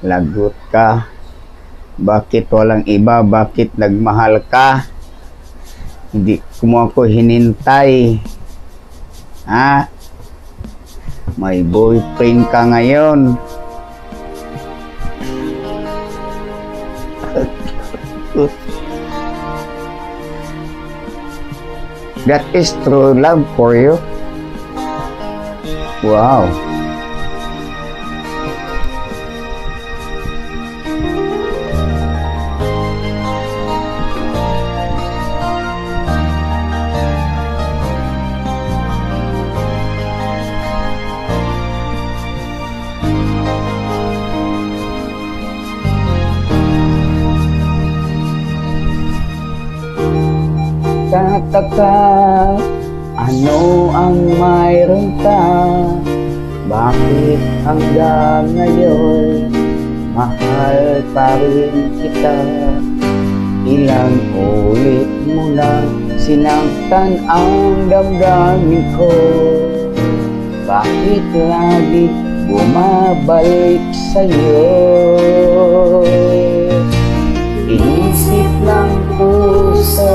Lagot ka. Bakit walang iba? Bakit nagmahal ka? Hindi mo ako hinintay. Ha? May boyfriend ka ngayon. That is true love for you. Wow. Tataka, ano ang mayroon ka? Bakit hanggang ngayon mahal pa rin kita? Ilang ulit mo lang sinaktan ang damdamin ko. Bakit lagi bumabalik sa'yo? Inisip ng puso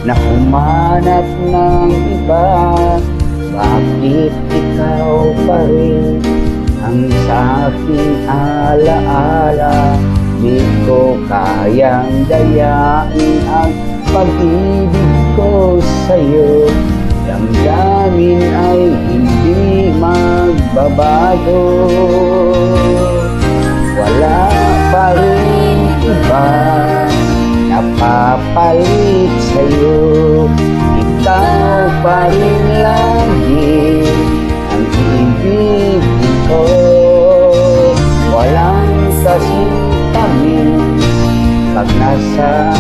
na humanap ng iba. Bakit ikaw pa rin ang sa aking alaala? Di ko kayang dayain ang pag-ibig ko sa'yo. Damdamin ay hindi magbabago. Wala pa rin iba napapalit sa'yo. Ikaw pa rin lagi ang ibigin ko. Walang kasing tamis pag nasa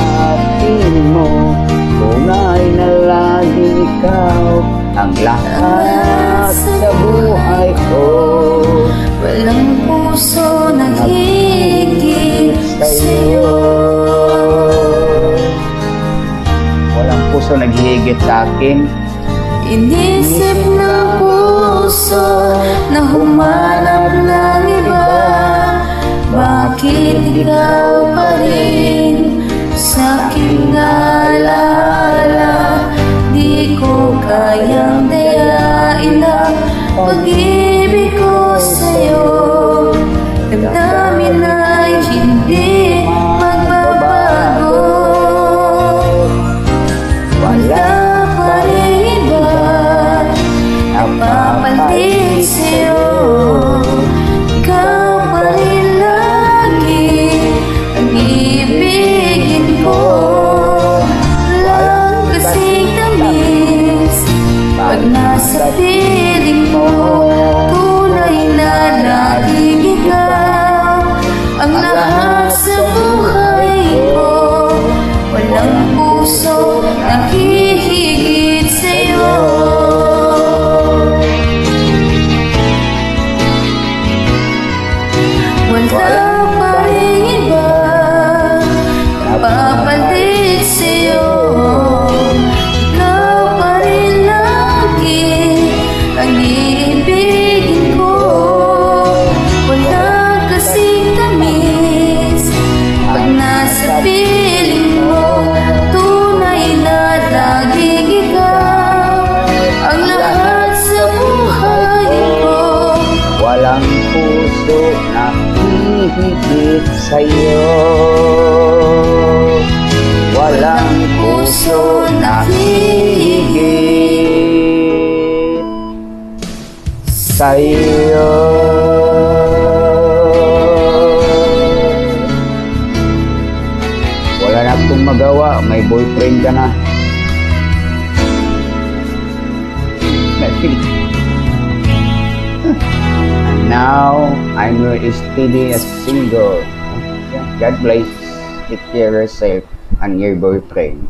piling mo. Tunay na lagi ikaw ang lahat sa buhay ko. Walang puso naghihigit sa'yo. Walang puso naghihigit sa akin. Inisip ng puso na humanap ng iba. Bakit ikaw pa rin sa aking alaala? Di ko kayang dayain ang pag-ibig ko sa'yo. Damdamin ay hindi magbabago. Wala pa rin iba napapalit sa'yo. Ikaw pa rin lagi ang ibigin ko. Walang kasing tamis pag nasa piling mo. Tunay na laging ikaw ang lahat sa buhay ko. Walang puso naghihigit sa'yo. Wala pa rin iba napapalit sa'yo. Ikaw pa rin lagi ang ibigin ko. Wala kasing tamis pag nasa piling mo. Tunay na laging ikaw ang lahat sa buhay ko. Walang puso na hihigit sa'yo. Walang puso na hihigit sa'yo. Wala na akong magawa, may boyfriend ka na. And now, I'm steady as single. God bless. Take care of yourself and your boyfriend.